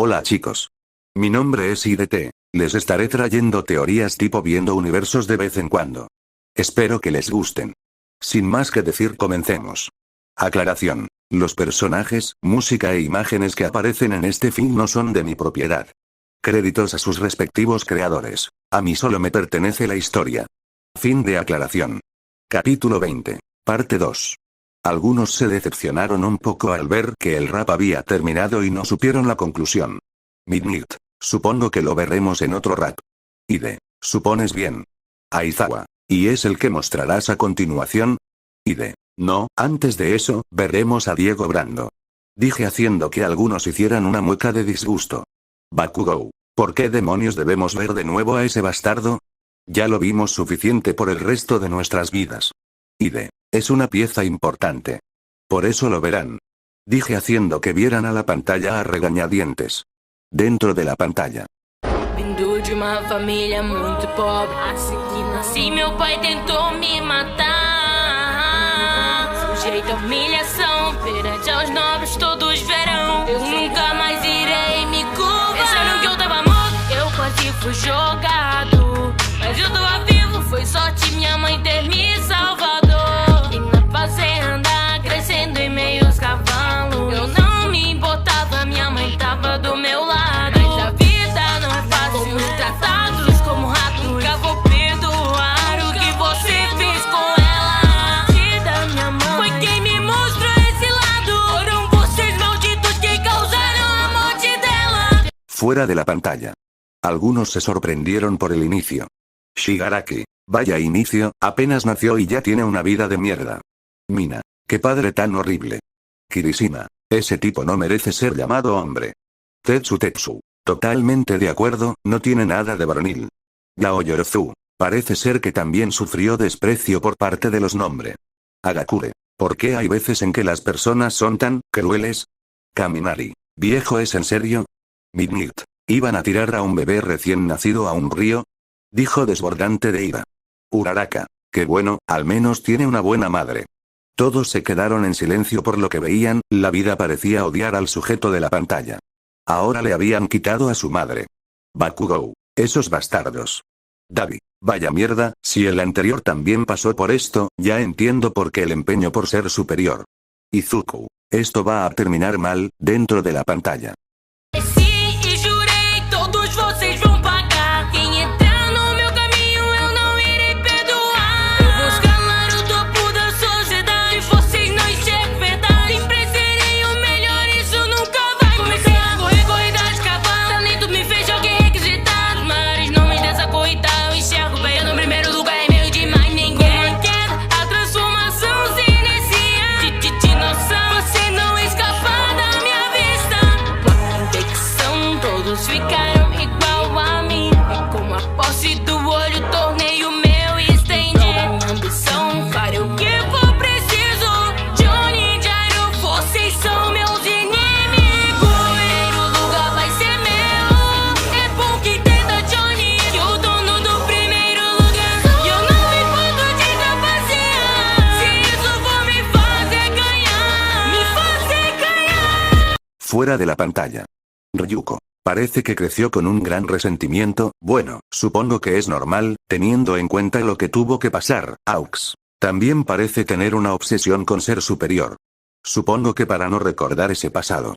Hola chicos. Mi nombre es IDT, les estaré trayendo teorías tipo viendo universos de vez en cuando. Espero que les gusten. Sin más que decir, comencemos. Aclaración. Los personajes, música e imágenes que aparecen en este film no son de mi propiedad. Créditos a sus respectivos creadores. A mí solo me pertenece la historia. Fin de aclaración. Capítulo 20. Parte 2. Algunos se decepcionaron un poco al ver que el rap había terminado y no supieron la conclusión. Midnight. Supongo que lo veremos en otro rap. Ide. ¿Supones bien? Aizawa. ¿Y es el que mostrarás a continuación? Ide. No, antes de eso, veremos a Diego Brando. Dije haciendo que algunos hicieran una mueca de disgusto. Bakugou. ¿Por qué demonios debemos ver de nuevo a ese bastardo? Ya lo vimos suficiente por el resto de nuestras vidas. Ide. Es una pieza importante. Por eso lo verán. Dije haciendo que vieran a la pantalla a regañadientes. Dentro de la pantalla. Vindo de uma família muito pobre. Assim que nasci, meu pai tentou me matar. Sujeito a humilhação, perante aos nobres todos verão. Eu nunca mais irei me curvar. Pensaram que eu tava morto, eu quase fui jogado. Mas eu tava vivo, foi sorte minha mãe ter me salvado. E na fazenda, crescendo em meio aos cavalos. Eu não me importava, minha mãe tava do meu lado. Mas a vida não é fácil, fomos tratados como ratos. Nunca vou perdoar o que você fez com ela. E da minha mãe foi quem me mostrou esse lado. Foram vocês malditos que causaram a morte dela. Fuera de la pantalla. Algunos se sorprendieron por el inicio. Shigaraki. Vaya inicio, apenas nació y ya tiene una vida de mierda. Mina. Qué padre tan horrible. Kirishima. Ese tipo no merece ser llamado hombre. Tetsu. Totalmente de acuerdo, no tiene nada de varonil. Yaoyorozu. Parece ser que también sufrió desprecio por parte de los nombres. Agakure. ¿Por qué hay veces en que las personas son tan crueles? Kaminari. ¿Viejo es en serio? Midnight. ¿Iban a tirar a un bebé recién nacido a un río? Dijo desbordante de ira. Uraraka. Qué bueno, al menos tiene una buena madre. Todos se quedaron en silencio por lo que veían, la vida parecía odiar al sujeto de la pantalla. Ahora le habían quitado a su madre. Bakugou. Esos bastardos. Dabi. Vaya mierda, si el anterior también pasó por esto, ya entiendo por qué el empeño por ser superior. Izuku. Esto va a terminar mal, dentro de la pantalla. Ficaram igual a mim. E com a posse do olho tornei o meu estendi. Minha ambição, farei o que for preciso. Johnny Jairo, vocês são meus inimigos. O primeiro lugar vai ser meu. É bom que entenda, Johnny, que o dono do primeiro lugar sou eu. E eu não me importo de trapacear. Se isso for me fazer ganhar, me fazer ganhar. Fuera de la pantalla. Ryuko. Parece que creció con un gran resentimiento, bueno, supongo que es normal, teniendo en cuenta lo que tuvo que pasar. Aux. También parece tener una obsesión con ser superior. Supongo que para no recordar ese pasado.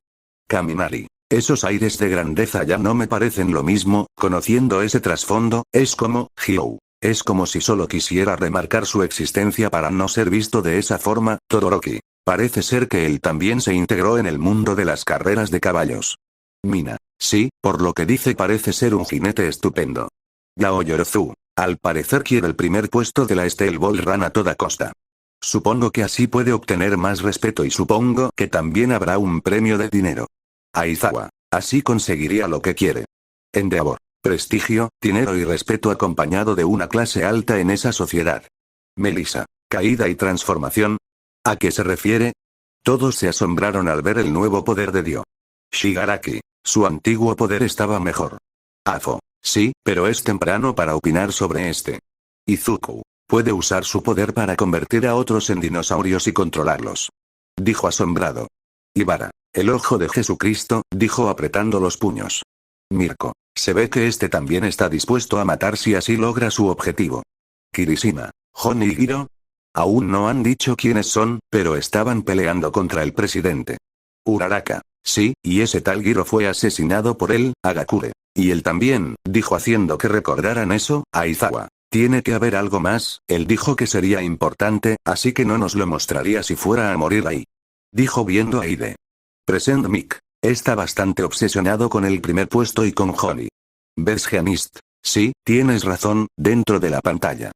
Kaminari. Esos aires de grandeza ya no me parecen lo mismo, conociendo ese trasfondo, es como, Hyou. Es como si solo quisiera remarcar su existencia para no ser visto de esa forma. Todoroki. Parece ser que él también se integró en el mundo de las carreras de caballos. Mina. Sí, por lo que dice parece ser un jinete estupendo. Yaoyorozu. Al parecer quiere el primer puesto de la Steel Ball Run a toda costa. Supongo que así puede obtener más respeto y supongo que también habrá un premio de dinero. Aizawa. Así conseguiría lo que quiere. Endeavor. Prestigio, dinero y respeto acompañado de una clase alta en esa sociedad. Melissa. Caída y transformación. ¿A qué se refiere? Todos se asombraron al ver el nuevo poder de Dio. Shigaraki. Su antiguo poder estaba mejor. Afo. Sí, pero es temprano para opinar sobre este. Izuku. Puede usar su poder para convertir a otros en dinosaurios y controlarlos. Dijo asombrado. Ibara. El ojo de Jesucristo, dijo apretando los puños. Mirko. Se ve que este también está dispuesto a matar si así logra su objetivo. Kirishima. Hon y Giro. Aún no han dicho quiénes son, pero estaban peleando contra el presidente. Uraraka. Sí, y ese tal Giro fue asesinado por él, Agakure. Y él también, dijo haciendo que recordaran eso, Aizawa. Tiene que haber algo más, él dijo que sería importante, así que no nos lo mostraría si fuera a morir ahí. Dijo viendo a Ide. Present Mick. Está bastante obsesionado con el primer puesto y con Honey. Bergianist. Sí, tienes razón, dentro de la pantalla.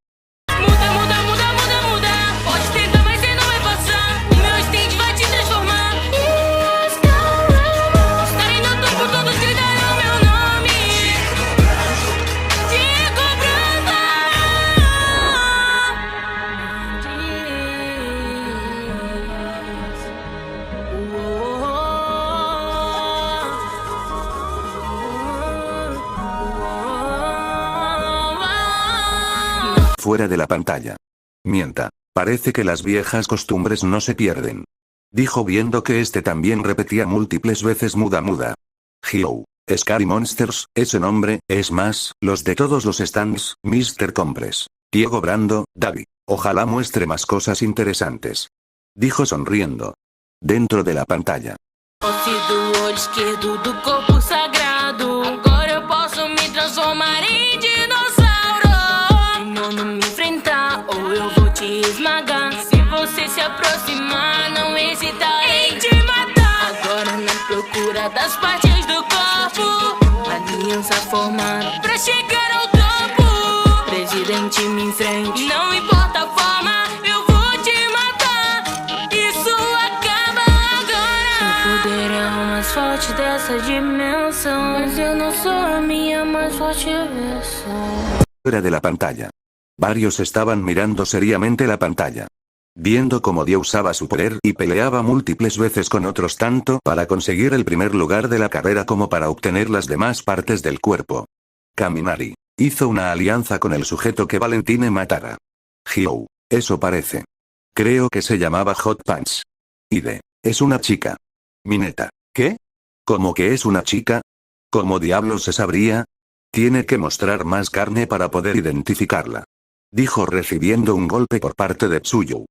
Muda, muda, muda, muda, muda. Pode tentar, mas você não vai passar. O meu instinto vai te transformar. Estarei no topo, todos gritarão meu nome. Diego Branda. Fuera de la pantalla. Mienta. Parece que las viejas costumbres no se pierden. Dijo viendo que este también repetía múltiples veces muda muda. Hello. Scary Monsters, ese nombre, es más, los de todos los stands, Mr. Compres. Diego Brando, David. Ojalá muestre más cosas interesantes. Dijo sonriendo. Dentro de la pantalla. Posse do olho esquerdo do corpo sagrado. Agora eu posso me transformar em dinossauro. Melhor não me enfrentar ou eu vou te esmagar. Se você se aproximar, não hesitar em te matar. Agora na procura das partes do corpo. Aliança formada pra chegar ao topo. Presidente me enfrente, não importa a forma. Eu vou te matar. Isso acaba agora. Seu poder é o mais forte dessa dimensão. Mas eu não sou a minha mais forte versão. Fuera de la pantalla. Varios estaban mirando seriamente la pantalla. Viendo cómo Dio usaba su poder y peleaba múltiples veces con otros tanto para conseguir el primer lugar de la carrera como para obtener las demás partes del cuerpo. Kaminari. Hizo una alianza con el sujeto que Valentine matara. Hyo. Eso parece. Creo que se llamaba Hot Pants. Ide. Es una chica. Mineta. ¿Qué? ¿Cómo que es una chica? ¿Cómo diablos se sabría? Tiene que mostrar más carne para poder identificarla. Dijo recibiendo un golpe por parte de Tsuyu.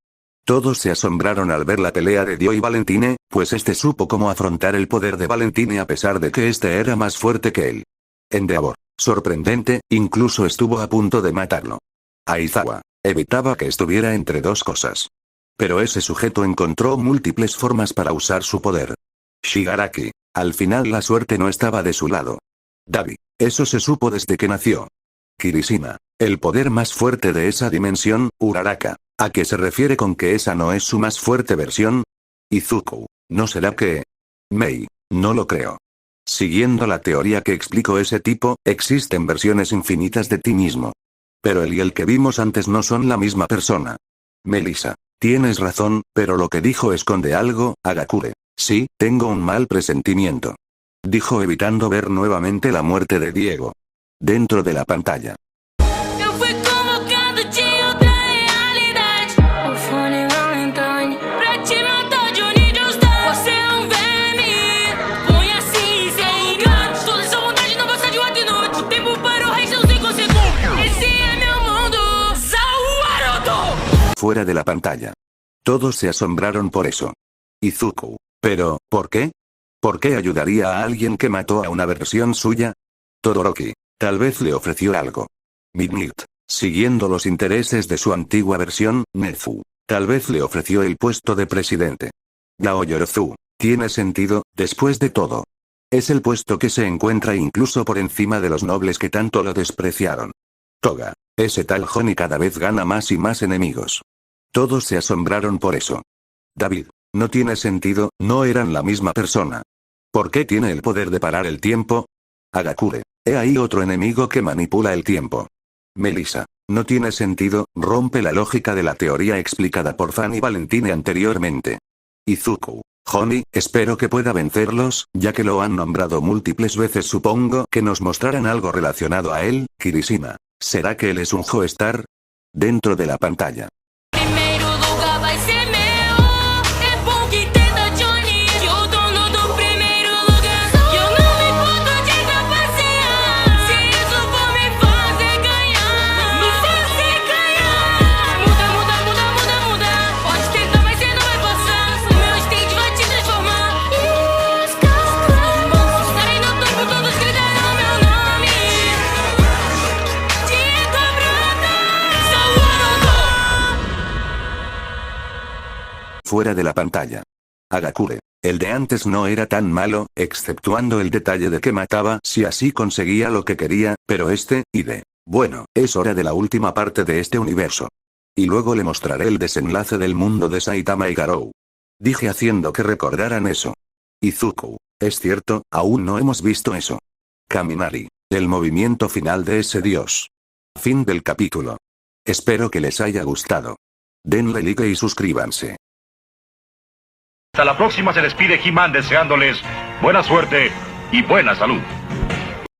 Todos se asombraron al ver la pelea de Dio y Valentine, pues este supo cómo afrontar el poder de Valentine a pesar de que este era más fuerte que él. Endeavor. Sorprendente, incluso estuvo a punto de matarlo. Aizawa. Evitaba que estuviera entre dos cosas. Pero ese sujeto encontró múltiples formas para usar su poder. Shigaraki. Al final la suerte no estaba de su lado. Davi. Eso se supo desde que nació. Kirishima. El poder más fuerte de esa dimensión, Uraraka. ¿A qué se refiere con que esa no es su más fuerte versión? Izuku. ¿No será que? Mei. No lo creo. Siguiendo la teoría que explicó ese tipo, existen versiones infinitas de ti mismo. Pero él y el que vimos antes no son la misma persona. Melissa. Tienes razón, pero lo que dijo esconde algo, Agakure. Sí, tengo un mal presentimiento. Dijo evitando ver nuevamente la muerte de Diego. Dentro de la pantalla. Eu fui convocado de outra realidade. O fone Valentine pra te matar de onde eu estou. Você é um verme. Põe assim sem engano. Toda essa vontade não passa de um atenuante. O tempo parou, resta uns 5 segundos. Esse é meu mundo. Zawaruto. Fuera de la pantalla. Todos se asombraron por eso. Izuku. Pero, ¿por qué? ¿Por qué ayudaría a alguien que mató a una versión suya? Todoroki. Tal vez le ofreció algo. Midnight. Siguiendo los intereses de su antigua versión, Nezu. Tal vez le ofreció el puesto de presidente. Gaoyorozu. Tiene sentido, después de todo. Es el puesto que se encuentra incluso por encima de los nobles que tanto lo despreciaron. Toga. Ese tal Honi cada vez gana más y más enemigos. Todos se asombraron por eso. David. No tiene sentido, no eran la misma persona. ¿Por qué tiene el poder de parar el tiempo? Agakure. He ahí otro enemigo que manipula el tiempo. Melissa. No tiene sentido, rompe la lógica de la teoría explicada por Fan y Valentine anteriormente. Izuku. Honi, espero que pueda vencerlos, ya que lo han nombrado múltiples veces. Supongo que nos mostrarán algo relacionado a él. Kirishima. ¿Será que él es un Joestar? Dentro de la pantalla. Primeiro lugar vai ser meu. É bom que tenta Johnny. Que o dono do fuera de la pantalla. Hagakure. El de antes no era tan malo, exceptuando el detalle de que mataba si así conseguía lo que quería, pero bueno, es hora de la última parte de este universo. Y luego le mostraré el desenlace del mundo de Saitama y Garou. Dije haciendo que recordaran eso. Izuku. Es cierto, aún no hemos visto eso. Kaminari. El movimiento final de ese dios. Fin del capítulo. Espero que les haya gustado. Denle like y suscríbanse. Hasta la próxima, se despide He-Man deseándoles buena suerte y buena salud.